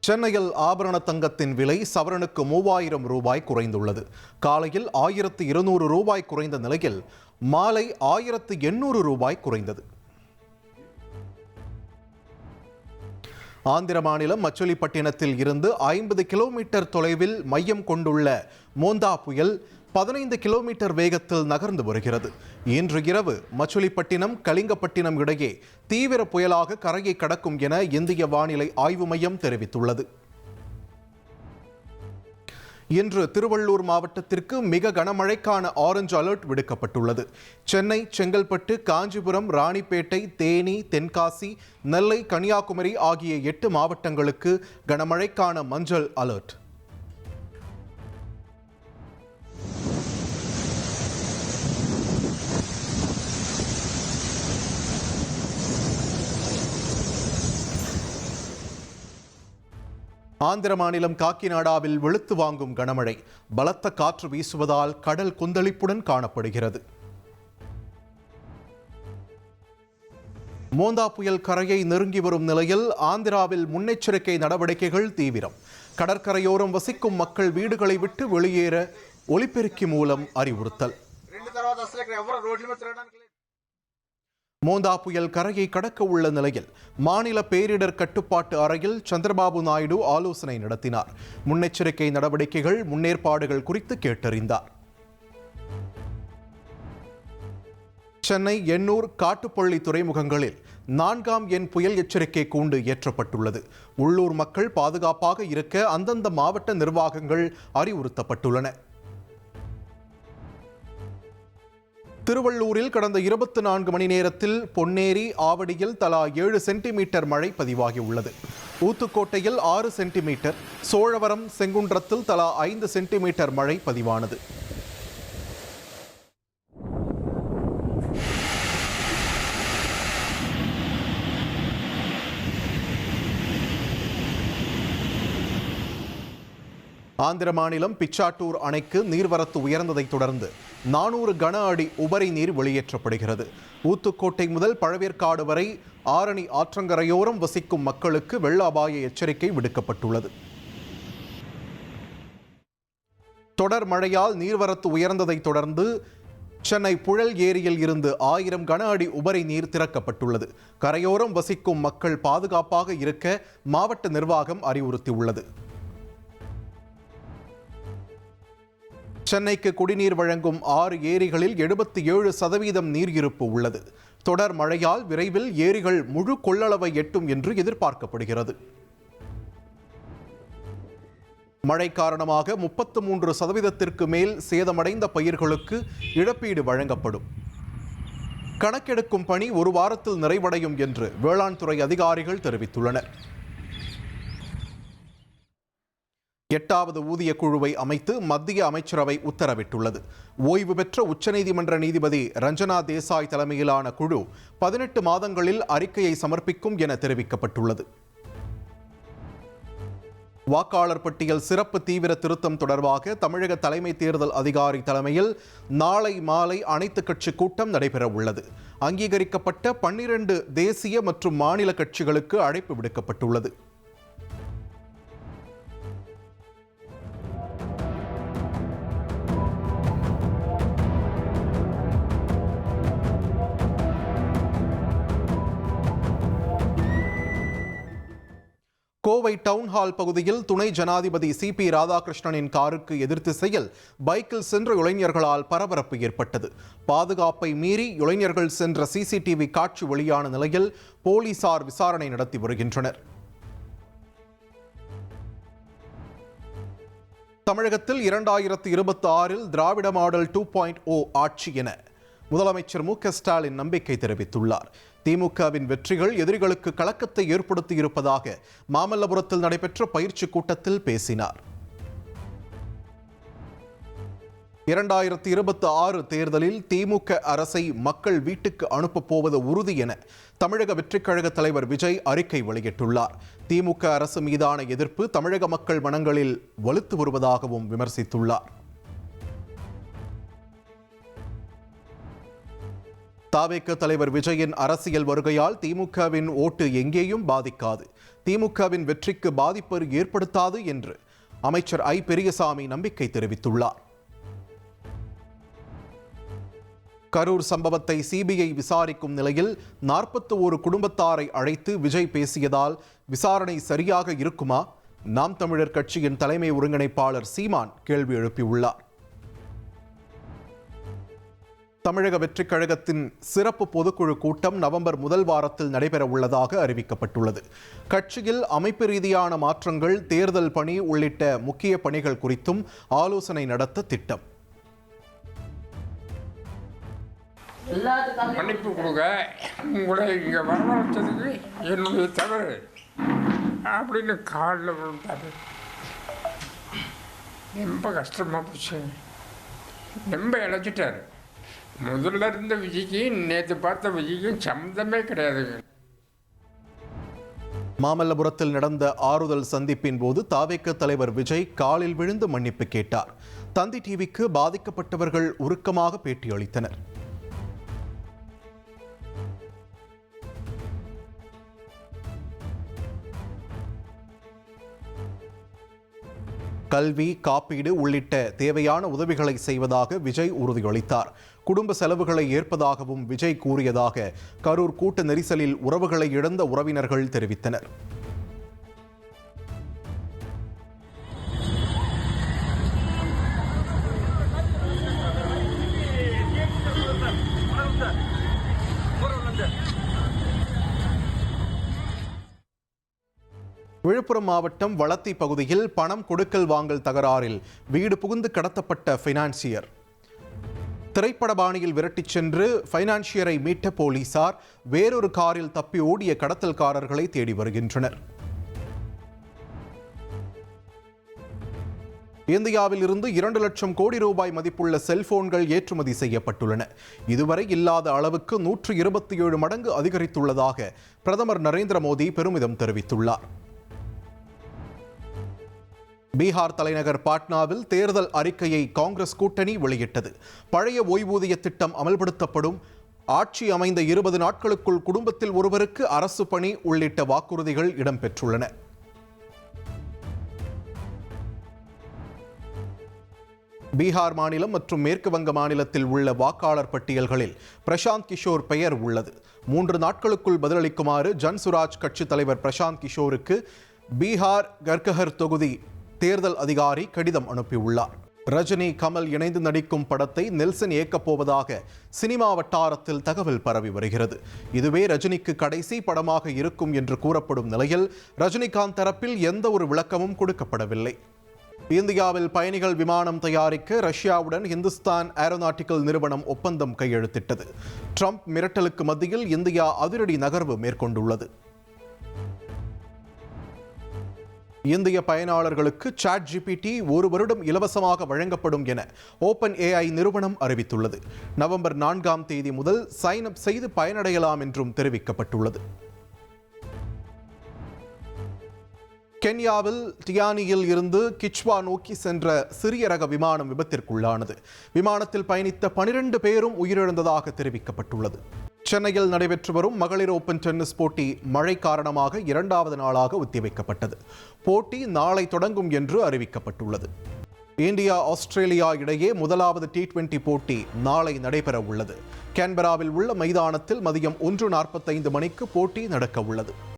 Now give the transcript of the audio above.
சென்னையில் ஆபரண தங்கத்தின் விலை சவரனுக்கு 3000 ரூபாய் குறைந்துள்ளது. காலையில் 1200 ரூபாய் குறைந்த நிலையில் மாலை 1800 ரூபாய் குறைந்தது. ஆந்திர மாநிலம் மச்சுலிப்பட்டினத்தில் இருந்து 50 கிலோமீட்டர் தொலைவில் மையம் கொண்டுள்ள மோந்தா புயல் 15 கிலோமீட்டர் வேகத்தில் நகர்ந்து வருகிறது. இன்று இரவு மச்சுலிப்பட்டினம் கலிங்கப்பட்டினம் இடையே தீவிர புயலாக கரையை கடக்கும் என இந்திய வானிலை ஆய்வு மையம் தெரிவித்துள்ளது. இன்று திருவள்ளூர் மாவட்டத்திற்கு மிக கனமழைக்கான ஆரஞ்சு அலர்ட் விடுக்கப்பட்டுள்ளது. சென்னை, செங்கல்பட்டு, காஞ்சிபுரம், ராணிப்பேட்டை, தேனி, தென்காசி, நெல்லை, கன்னியாகுமரி ஆகிய 8 மாவட்டங்களுக்கு கனமழைக்கான மஞ்சள் அலர்ட். ஆந்திர மாநிலம் காக்கிநாடாவில் வெளுத்து வாங்கும் கனமழை. பலத்த காற்று வீசுவதால் கடல் கொந்தளிப்புடன் காணப்படுகிறது. மோந்தா புயல் கரையை நெருங்கி வரும் நிலையில் ஆந்திராவில் முன்னெச்சரிக்கை நடவடிக்கைகள் தீவிரம். கடற்கரையோரம் வசிக்கும் மக்கள் வீடுகளை விட்டு வெளியேற ஒலிபெருக்கி மூலம் அறிவுறுத்தல். மோந்தா புயல் கரையை கடக்க உள்ள நிலையில் மாநில பேரிடர் கட்டுப்பாட்டு அறையில் சந்திரபாபு நாயுடு ஆலோசனை நடத்தினார். முன்னெச்சரிக்கை நடவடிக்கைகள், முன்னேற்பாடுகள் குறித்து கேட்டறிந்தார். சென்னை, எண்ணூர், காட்டுப்பள்ளி துறைமுகங்களில் 4ஆம் எண் புயல் எச்சரிக்கை கூண்டு ஏற்றப்பட்டுள்ளது. உள்ளூர் மக்கள் பாதுகாப்பாக இருக்க அந்தந்த மாவட்ட நிர்வாகங்கள் அறிவுறுத்தப்பட்டுள்ளன. திருவள்ளூரில் கடந்த 24 மணி நேரத்தில் பொன்னேரி, ஆவடியில் தலா 7 சென்டிமீட்டர் மழை பதிவாகியுள்ளது. ஊத்துக்கோட்டையில் 6 சென்டிமீட்டர், சோழவரம், செங்குன்றத்தில் தலா 5 சென்டிமீட்டர் மழை பதிவானது. ஆந்திர மாநிலம் பிச்சாட்டூர் அணைக்கு நீர்வரத்து உயர்ந்ததைத் தொடர்ந்து 400 கன அடி உபரி நீர் வெளியேற்றப்படுகிறது. ஊத்துக்கோட்டை முதல் பழவேற்காடு வரை ஆரணி ஆற்றங்கரையோரம் வசிக்கும் மக்களுக்கு வெள்ள அபாய எச்சரிக்கை விடுக்கப்பட்டுள்ளது. தொடர் மழையால் நீர்வரத்து உயர்ந்ததைத் தொடர்ந்து சென்னை புழல் ஏரியில் இருந்து 1000 கன அடி உபரி நீர் திறக்கப்பட்டுள்ளது. கரையோரம் வசிக்கும் மக்கள் பாதுகாப்பாக இருக்க மாவட்ட நிர்வாகம் அறிவுறுத்தியுள்ளது. சென்னைக்கு குடிநீர் வழங்கும் 6 ஏரிகளில் 77% நீர் இருப்பு உள்ளது. தொடர் மழையால் விரைவில் ஏரிகள் முழு கொள்ளளவை எட்டும் என்று எதிர்பார்க்கப்படுகிறது. மழை காரணமாக 33% மேல் சேதமடைந்த பயிர்களுக்கு இழப்பீடு வழங்கப்படும். கணக்கெடுக்கும் பணி 1 வாரத்தில் நிறைவடையும் என்று வேளாண் துறை அதிகாரிகள் தெரிவித்துள்ளனர். 8வது ஊதிய குழுவை அமைத்து மத்திய அமைச்சரவை உத்தரவிட்டுள்ளது. ஓய்வு பெற்ற உச்சநீதிமன்ற நீதிபதி ரஞ்சனா தேசாய் தலைமையிலான குழு 18 மாதங்களில் அறிக்கையை சமர்ப்பிக்கும் என தெரிவிக்கப்பட்டுள்ளது. வாக்காளர் பட்டியல் சிறப்பு தீவிர திருத்தம் தொடர்பாக தமிழக தலைமை தேர்தல் அதிகாரி தலைமையில் நாளை மாலை அனைத்து கட்சி கூட்டம் நடைபெற உள்ளது. அங்கீகரிக்கப்பட்ட 12 தேசிய மற்றும் மாநில கட்சிகளுக்கு அழைப்பு விடுக்கப்பட்டுள்ளது. கோவை டவுன்ஹால் பகுதியில் துணை ஜனாதிபதி CP ராதாகிருஷ்ணனின் காருக்கு எதிர்த்திசையில் பைக்கில் சென்ற இளைஞர்களால் பரபரப்பு ஏற்பட்டது. பாதுகாப்பை மீறி இளைஞர்கள் சென்ற CCTV காட்சி வெளியான நிலையில் போலீசார் விசாரணை நடத்தி வருகின்றனர். தமிழகத்தில் 2026இல் திராவிட மாடல் 2.0 ஆட்சி என முதலமைச்சர் மு.க. ஸ்டாலின் நம்பிக்கை தெரிவித்துள்ளார். திமுகவின் வெற்றிகள் எதிரிகளுக்கு கலக்கத்தை ஏற்படுத்தியிருப்பதாக மாமல்லபுரத்தில் நடைபெற்ற பயிற்சி கூட்டத்தில் பேசினார். 2026 தேர்தலில் திமுக அரசை மக்கள் வீட்டுக்கு அனுப்பப் போவது உறுதி என தமிழக வெற்றிக் கழக தலைவர் விஜய் அறிக்கை வெளியிட்டுள்ளார். திமுக அரசு மீதான எதிர்ப்பு தமிழக மக்கள் மனங்களில் வலுத்து வருவதாகவும் விமர்சித்துள்ளார். தாவேக தலைவர் விஜயின் அரசியல் வருகையால் திமுகவின் ஓட்டு எங்கேயும் பாதிக்காது. திமுகவின் வெற்றிக்கு பாதிப்பு ஏற்படுத்தாது என்று அமைச்சர் ஐ பெரியசாமி நம்பிக்கை தெரிவித்துள்ளார். கரூர் சம்பவத்தை சிபிஐ விசாரிக்கும் நிலையில் 41 குடும்பத்தாரை அழைத்து விஜய் பேசியதால் விசாரணை சரியாக இருக்குமா? நாம் தமிழர் கட்சியின் தலைமை ஒருங்கிணைப்பாளர் சீமான் கேள்வி எழுப்பியுள்ளார். தமிழக வெற்றிக் கழகத்தின் சிறப்பு பொதுக்குழு கூட்டம் நவம்பர் முதல் வாரத்தில் நடைபெற உள்ளதாக அறிவிக்கப்பட்டுள்ளது. கட்சியில் அமைப்பு ரீதியான மாற்றங்கள், தேர்தல் பணி உள்ளிட்ட முக்கிய பணிகள் குறித்தும் ஆலோசனை நடத்த திட்டம். மன்னிப்பு கொடுங்க, உங்களை இங்கே வரவழைச்சதுக்கு என்னுடைய தவறு அப்படின்னு காலில் விழுந்தாரு. ரொம்ப கஷ்டமாக போச்சு, ரொம்ப இழைச்சிட்டாரு. முதல்ல இருந்த விஜய்க்கு நேற்று பார்த்த விஜய்க்கும் சம்மந்தமே கிடையாதுங்க. மாமல்லபுரத்தில் நடந்த ஆறுதல் சந்திப்பின் போது தாவேக தலைவர் விஜய் காலில் விழுந்து மன்னிப்பு கேட்டார். தந்தி டிவிக்கு பாதிக்கப்பட்டவர்கள் உருக்கமாக பேட்டியளித்தனர். கல்வி, காப்பீடு உள்ளிட்ட தேவையான உதவிகளை செய்வதாக விஜய் உறுதியளித்தார். குடும்ப செலவுகளை ஏற்பதாகவும் விஜய் கூறியதாக கரூர் கூட்ட நெரிசலில் உறவுகளை இழந்த உறவினர்கள் தெரிவித்தனர். விழுப்புரம் மாவட்டம் வளத்தி பகுதியில் பணம் கொடுக்கல் வாங்கல் தகராறில் வீடு புகுந்து கடத்தப்பட்ட ஃபைனான்சியர். திரைப்பட பாணியில் விரட்டிச் சென்று ஃபைனான்சியரை மீட்ட போலீசார் வேறொரு காரில் தப்பி ஓடிய கடத்தல்காரர்களை தேடி வருகின்றனர். இந்தியாவில் இருந்து 2 லட்சம் கோடி ரூபாய் மதிப்புள்ள செல்போன்கள் ஏற்றுமதி செய்யப்பட்டுள்ளன. இதுவரை இல்லாத அளவுக்கு 127 மடங்கு அதிகரித்துள்ளதாக பிரதமர் நரேந்திர மோடி பெருமிதம் தெரிவித்துள்ளார். பீகார் தலைநகர் பாட்னாவில் தேர்தல் அறிக்கையை காங்கிரஸ் கூட்டணி வெளியிட்டது. பழைய ஓய்வூதிய திட்டம் அமல்படுத்தப்படும், ஆட்சி அமைந்த 20 நாட்களுக்குள் குடும்பத்தில் ஒருவருக்கு அரசு பணி உள்ளிட்ட வாக்குறுதிகள் இடம்பெற்றுள்ளன. பீகார் மாநிலம் மற்றும் மேற்கு வங்க மாநிலத்தில் உள்ள வாக்காளர் பட்டியல்களில் பிரசாந்த் கிஷோர் பெயர் உள்ளது. 3 நாட்களுக்குள் பதிலளிக்குமாறு ஜன்சுராஜ் கட்சி தலைவர் பிரசாந்த் கிஷோருக்கு பீகார் கர்கஹர் தொகுதி தேர்தல் அதிகாரி கடிதம் அனுப்பியுள்ளார். ரஜினி, கமல் இணைந்து நடிக்கும் படத்தை நெல்சன் இயக்கப் போவதாக சினிமா வட்டாரத்தில் தகவல் பரவி வருகிறது. இதுவே ரஜினிக்கு கடைசி படமாக இருக்கும் என்று கூறப்படும் நிலையில் ரஜினிகாந்த் தரப்பில் எந்த ஒரு விளக்கமும் கொடுக்கப்படவில்லை. இந்தியாவில் பயணிகள் விமானம் தயாரிக்க ரஷ்யாவுடன் இந்துஸ்தான் ஏரோநாட்டிக்கல் நிறுவனம் ஒப்பந்தம் கையெழுத்திட்டது. ட்ரம்ப் மிரட்டலுக்கு மத்தியில் இந்தியா அதிரடி நகர்வு மேற்கொண்டுள்ளது. இந்திய பயனாளர்களுக்கு ChatGPT 1 வருடம் இலவசமாக வழங்கப்படும் என OpenAI நிறுவனம் அறிவித்துள்ளது. நவம்பர் 4ஆம் தேதி முதல் சைன் அப் செய்து பயனடையலாம் என்றும் தெரிவிக்கப்பட்டுள்ளது. கென்யாவில் டியானியில் இருந்து கிச்வா நோக்கி சென்ற சிறிய ரக விமானம் விபத்திற்குள்ளானது. விமானத்தில் பயணித்த 12 பேரும் உயிரிழந்ததாக தெரிவிக்கப்பட்டுள்ளது. சென்னையில் நடைபெற்று வரும் மகளிர் ஓபன் டென்னிஸ் போட்டி மழை காரணமாக 2வது நாளாக ஒத்திவைக்கப்பட்டது. போட்டி நாளை தொடங்கும் என்று அறிவிக்கப்பட்டுள்ளது. இந்தியா, ஆஸ்திரேலியா இடையே முதலாவது T20 போட்டி நாளை நடைபெற உள்ளது. கேன்பராவில் உள்ள மைதானத்தில் மதியம் 1:45 மணிக்கு போட்டி நடக்க உள்ளது.